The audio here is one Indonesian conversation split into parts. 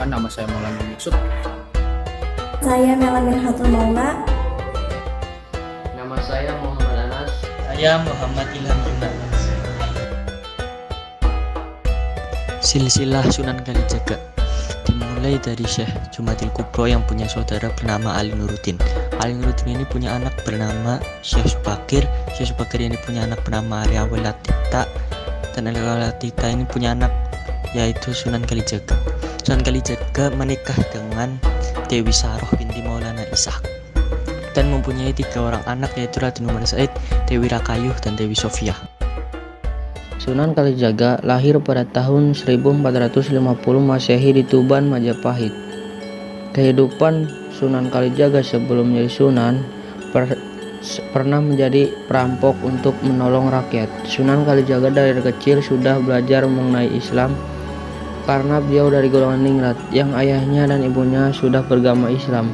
Perkenalkan, nama saya Maulana Yusuf. Saya Melamin Hatul Maula. Nama saya Muhammad Anas. Saya Muhammad Ilham Junan. Silsilah Sunan Kalijaga dimulai dari Syekh Jumadil Kubro yang punya saudara bernama Ali Nuruddin. Ali Nuruddin ini punya anak bernama Syekh Subakir. Syekh Subakir ini punya anak bernama Arya Walatita, dan Arya Walatita ini punya anak yaitu Sunan Kalijaga. Sunan Kalijaga menikah dengan Dewi Saroh binti Maulana Ishaq dan mempunyai 3 orang anak, yaitu Raden Umar Said, Dewi Rakayuh, dan Dewi Sofia. Sunan Kalijaga lahir pada tahun 1450 Masehi di Tuban, Majapahit. Kehidupan Sunan Kalijaga sebelum menjadi Sunan pernah menjadi perampok untuk menolong rakyat. Sunan Kalijaga dari kecil sudah belajar mengenai Islam karena beliau dari golongan ningrat yang ayahnya dan ibunya sudah beragama Islam.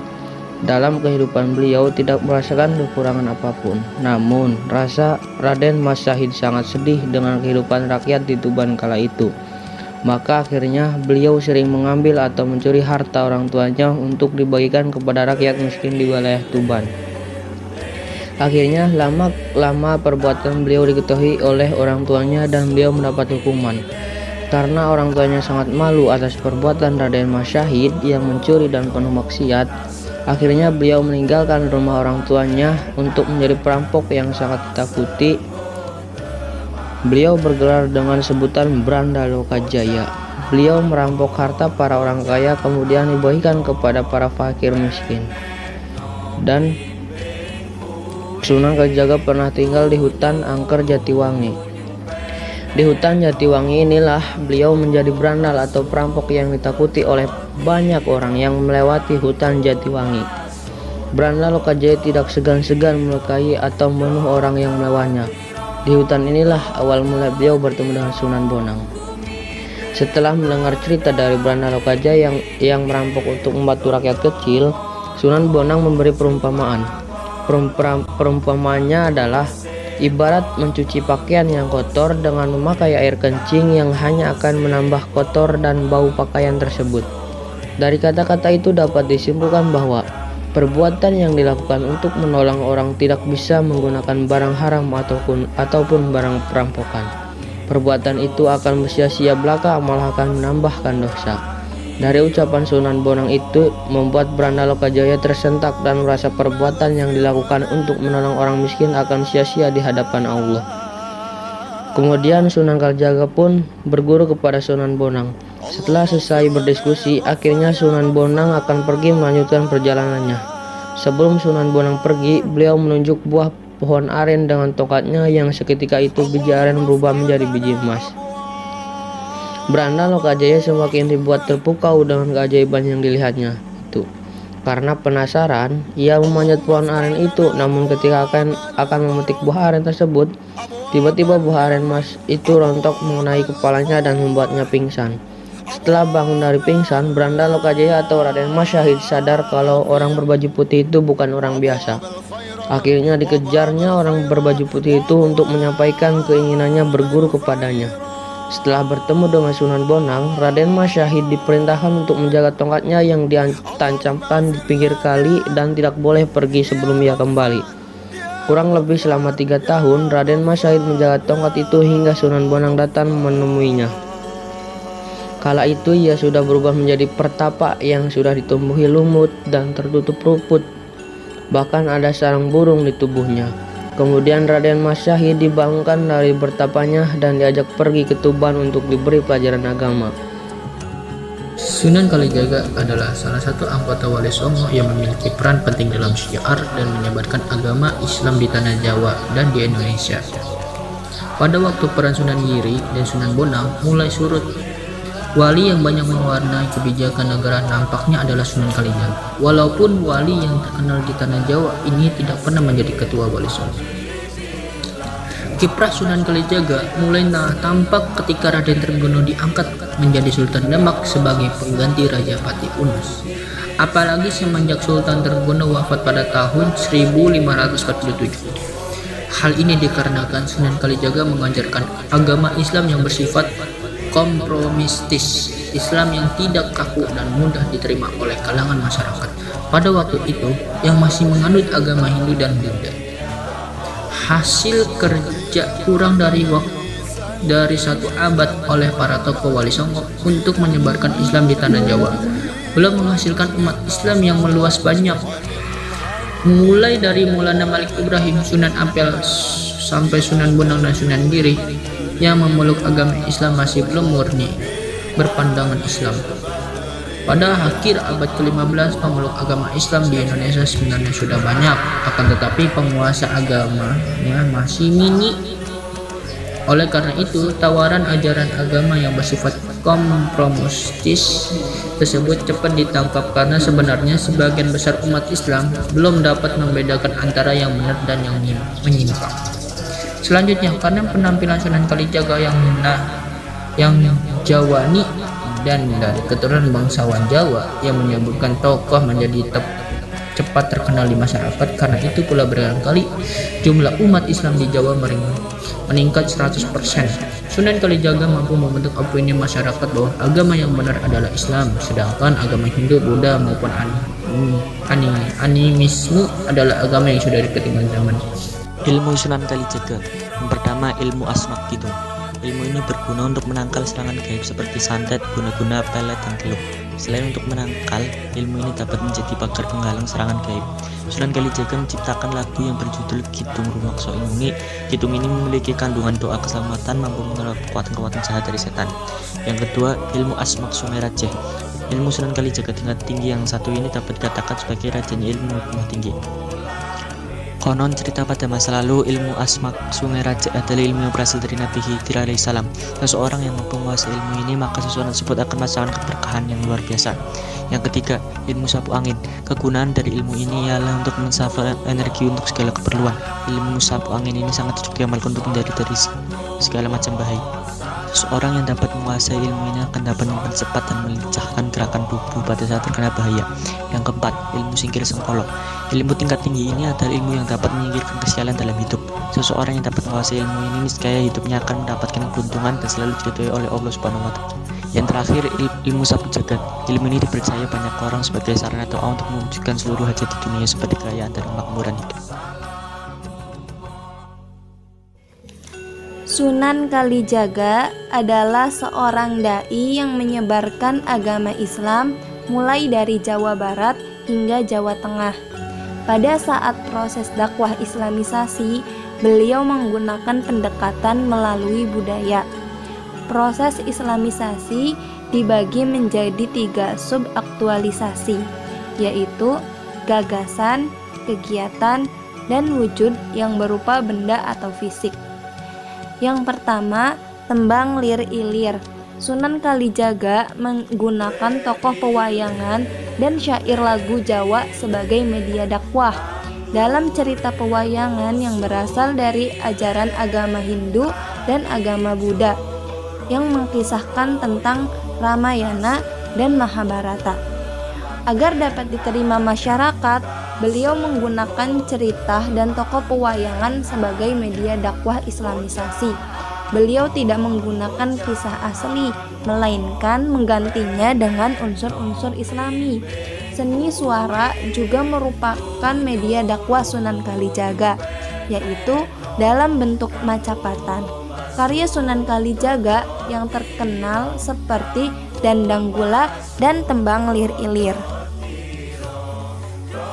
Dalam kehidupan beliau tidak merasakan kekurangan apapun. Namun rasa Raden Mas Syahid sangat sedih dengan kehidupan rakyat di Tuban kala itu. Maka akhirnya beliau sering mengambil atau mencuri harta orang tuanya untuk dibagikan kepada rakyat miskin di wilayah Tuban. Akhirnya lama perbuatan beliau diketahui oleh orang tuanya dan beliau mendapat hukuman. Karena orang tuanya sangat malu atas perbuatan Raden Mas Syahid yang mencuri dan penuh maksiat, akhirnya beliau meninggalkan rumah orang tuanya untuk menjadi perampok yang sangat ditakuti. Beliau bergelar dengan sebutan Branda Lokajaya. Beliau merampok harta para orang kaya kemudian dibagikan kepada para fakir miskin. Dan Sunan Kalijaga pernah tinggal di hutan angker Jatiwangi. Di hutan Jatiwangi inilah beliau menjadi berandal atau perampok yang ditakuti oleh banyak orang yang melewati hutan Jatiwangi. Branda Lokajaya tidak segan-segan melukai atau membunuh orang yang melewatnya. Di hutan inilah awal mula beliau bertemu dengan Sunan Bonang. Setelah mendengar cerita dari Branda Lokajaya yang merampok untuk membantu rakyat kecil, Sunan Bonang memberi perumpamaan. Perumpamaannya adalah ibarat mencuci pakaian yang kotor dengan memakai air kencing yang hanya akan menambah kotor dan bau pakaian tersebut. Dari kata-kata itu dapat disimpulkan bahwa perbuatan yang dilakukan untuk menolong orang tidak bisa menggunakan barang haram ataupun barang perampokan. Perbuatan itu akan sia-sia belaka, malah akan menambahkan dosa. Dari ucapan Sunan Bonang itu membuat Branda Lokajaya tersentak dan merasa perbuatan yang dilakukan untuk menolong orang miskin akan sia-sia di hadapan Allah. Kemudian Sunan Kalijaga pun berguru kepada Sunan Bonang. Setelah selesai berdiskusi, akhirnya Sunan Bonang akan pergi melanjutkan perjalanannya. Sebelum Sunan Bonang pergi, beliau menunjuk buah pohon aren dengan tongkatnya yang seketika itu biji aren berubah menjadi biji emas. Branda Lokajaya semakin dibuat terpukau dengan keajaiban yang dilihatnya itu. Karena penasaran, ia memanjat pohon aren itu. Namun ketika akan memetik buah aren tersebut, tiba-tiba buah aren emas itu rontok mengenai kepalanya dan membuatnya pingsan. Setelah bangun dari pingsan, Branda Lokajaya atau Raden Mas Syahid sadar kalau orang berbaju putih itu bukan orang biasa. Akhirnya dikejarnya orang berbaju putih itu untuk menyampaikan keinginannya berguru kepadanya. Setelah bertemu dengan Sunan Bonang, Raden Mas Syahid diperintahkan untuk menjaga tongkatnya yang ditancapkan di pinggir kali dan tidak boleh pergi sebelum ia kembali. Kurang lebih selama 3 tahun, Raden Mas Syahid menjaga tongkat itu hingga Sunan Bonang datang menemuinya. Kala itu ia sudah berubah menjadi pertapa yang sudah ditumbuhi lumut dan tertutup rumput. Bahkan ada sarang burung di tubuhnya. Kemudian Raden Mas Syahid dibangunkan dari bertapanya dan diajak pergi ke Tuban untuk diberi pelajaran agama. Sunan Kalijaga adalah salah satu anggota Wali Songo yang memiliki peran penting dalam syiar dan menyebarkan agama Islam di tanah Jawa dan di Indonesia. Pada waktu peran Sunan Giri dan Sunan Bonang mulai surut, wali yang banyak mewarnai kebijakan negara nampaknya adalah Sunan Kalijaga. Walaupun wali yang terkenal di tanah Jawa ini tidak pernah menjadi ketua Wali Songo. Kiprah Sunan Kalijaga mulai tampak ketika Raden Trenggono diangkat menjadi Sultan Demak sebagai pengganti Raja Patih Unus. Apalagi semenjak Sultan Trenggono wafat pada tahun 1547. Hal ini dikarenakan Sunan Kalijaga mengajarkan agama Islam yang bersifat kompromistis, Islam yang tidak kaku dan mudah diterima oleh kalangan masyarakat pada waktu itu yang masih menganut agama Hindu dan Buddha. Hasil kerja kurang dari 1 abad oleh para tokoh Wali Songo untuk menyebarkan Islam di tanah Jawa belum menghasilkan umat Islam yang meluas banyak. Mulai dari Maulana Malik Ibrahim, Sunan Ampel, sampai Sunan Bonang dan Sunan Giri yang memeluk agama Islam masih belum murni berpandangan Islam. Pada akhir abad ke-15, pemeluk agama Islam di Indonesia sebenarnya sudah banyak, akan tetapi penguasa agamanya masih minim. Oleh karena itu, tawaran ajaran agama yang bersifat kompromistis tersebut cepat ditangkap karena sebenarnya sebagian besar umat Islam belum dapat membedakan antara yang benar dan yang menyimpang. Selanjutnya, karena penampilan Sunan Kalijaga yang Jawani dan dari keturunan bangsawan Jawa yang menyebutkan tokoh menjadi cepat terkenal di masyarakat, karena itu pula berkali jumlah umat Islam di Jawa meningkat 100%. Sunan Kalijaga mampu membentuk opini masyarakat bahwa agama yang benar adalah Islam, sedangkan agama Hindu, Buddha maupun animisme adalah agama yang sudah ketinggalan zaman. Ilmu Sunan Kalijaga. Yang pertama, ilmu asmak gitu. Ilmu ini berguna untuk menangkal serangan gaib seperti santet, guna-guna, pelet, dan geluk. Selain untuk menangkal, ilmu ini dapat menjadi pagar penghalang serangan gaib. Sunan Kalijaga menciptakan lagu yang berjudul Kidung Rumakso Ingungi. Kidung ini memiliki kandungan doa keselamatan, mampu menolak kekuatan-kekuatan jahat dari setan. Yang kedua, ilmu asmak Sungai Raja. Ilmu Sunan Kalijaga tingkat tinggi yang satu ini dapat dikatakan sebagai rajanya ilmu hikmah tinggi. Konon cerita pada masa lalu, ilmu asmak Sungai Raja adalah ilmu yang berasal dari Nabi Khidir alaihissalam. Seseorang yang mampu menguasai ilmu ini, maka seseorang tersebut akan merasakan keberkahan yang luar biasa. Yang ketiga, ilmu sapu angin. Kegunaan dari ilmu ini ialah untuk mensafar energi untuk segala keperluan. Ilmu sapu angin ini sangat cocok diamalkan untuk menghindari dari segala macam bahaya. Seseorang yang dapat menguasai ilmu ini akan dapat mempercepat dan melincahkan gerakan tubuh pada saat terkena bahaya. Yang keempat, ilmu singkir sengkolo. Ilmu tingkat tinggi ini adalah ilmu yang dapat menyingkirkan kesialan dalam hidup. Seseorang yang dapat menguasai ilmu ini niscaya hidupnya akan mendapatkan keuntungan dan selalu diridhoi oleh Allah Subhanahu wa Ta'ala. Yang terakhir, ilmu sapu jagat. Ilmu ini dipercaya banyak orang sebagai sarana doa untuk mewujudkan seluruh hajat di dunia seperti kekayaan dan kemakmuran hidup. Sunan Kalijaga adalah seorang dai yang menyebarkan agama Islam mulai dari Jawa Barat hingga Jawa Tengah. Pada saat proses dakwah Islamisasi, beliau menggunakan pendekatan melalui budaya. Proses Islamisasi dibagi menjadi 3 subaktualisasi, yaitu gagasan, kegiatan, dan wujud yang berupa benda atau fisik. Yang pertama, tembang lir ilir. Sunan Kalijaga menggunakan tokoh pewayangan dan syair lagu Jawa sebagai media dakwah. Dalam cerita pewayangan yang berasal dari ajaran agama Hindu dan agama Buddha, yang mengisahkan tentang Ramayana dan Mahabharata. Agar dapat diterima masyarakat, beliau menggunakan cerita dan tokoh pewayangan sebagai media dakwah Islamisasi. Beliau tidak menggunakan kisah asli, melainkan menggantinya dengan unsur-unsur Islami. Seni suara juga merupakan media dakwah Sunan Kalijaga, yaitu dalam bentuk macapatan. Karya Sunan Kalijaga yang terkenal seperti Dandang Gula dan Tembang Lir Ilir.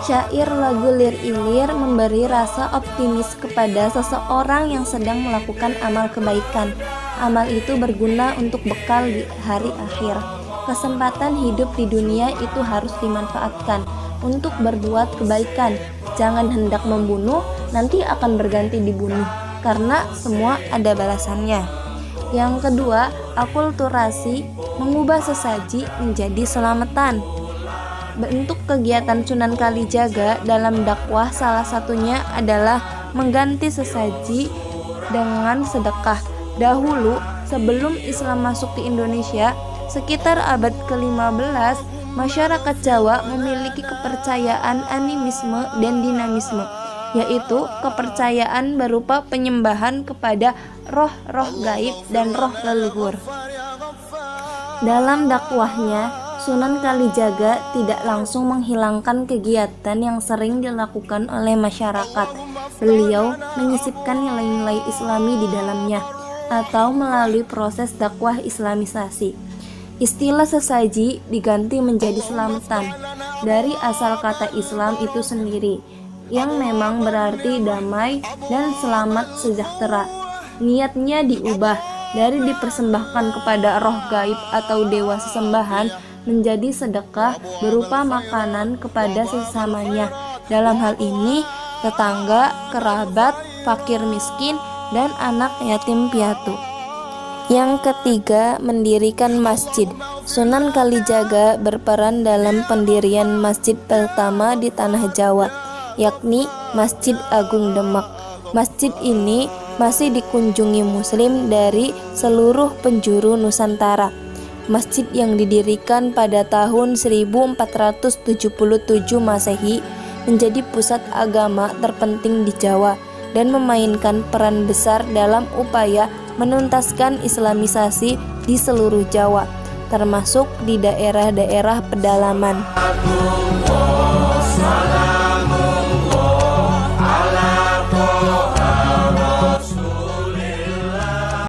Syair lagu Lir Ilir memberi rasa optimis kepada seseorang yang sedang melakukan amal kebaikan. Amal itu berguna untuk bekal di hari akhir. Kesempatan hidup di dunia itu harus dimanfaatkan untuk berbuat kebaikan. Jangan hendak membunuh, nanti akan berganti dibunuh, karena semua ada balasannya. Yang kedua, akulturasi, mengubah sesaji menjadi selamatan. Bentuk kegiatan Sunan Kalijaga dalam dakwah salah satunya adalah mengganti sesaji dengan sedekah. Dahulu, sebelum Islam masuk ke Indonesia, sekitar abad ke-15, masyarakat Jawa memiliki kepercayaan animisme dan dinamisme, yaitu kepercayaan berupa penyembahan kepada roh-roh gaib dan roh leluhur. Dalam dakwahnya, Sunan Kalijaga tidak langsung menghilangkan kegiatan yang sering dilakukan oleh masyarakat. Beliau menyisipkan nilai-nilai Islami di dalamnya, atau melalui proses dakwah islamisasi. Istilah sesaji diganti menjadi selamatan dari asal kata Islam itu sendiri, yang memang berarti damai dan selamat sejahtera. Niatnya diubah dari dipersembahkan kepada roh gaib atau dewa sesembahan menjadi sedekah berupa makanan kepada sesamanya. Dalam hal ini, tetangga, kerabat, fakir miskin, dan anak yatim piatu. Yang ketiga, mendirikan masjid. Sunan Kalijaga berperan dalam pendirian masjid pertama di tanah Jawa, yakni Masjid Agung Demak. Masjid ini masih dikunjungi muslim dari seluruh penjuru Nusantara. Masjid yang didirikan pada tahun 1477 Masehi menjadi pusat agama terpenting di Jawa dan memainkan peran besar dalam upaya menuntaskan islamisasi di seluruh Jawa, termasuk di daerah-daerah pedalaman.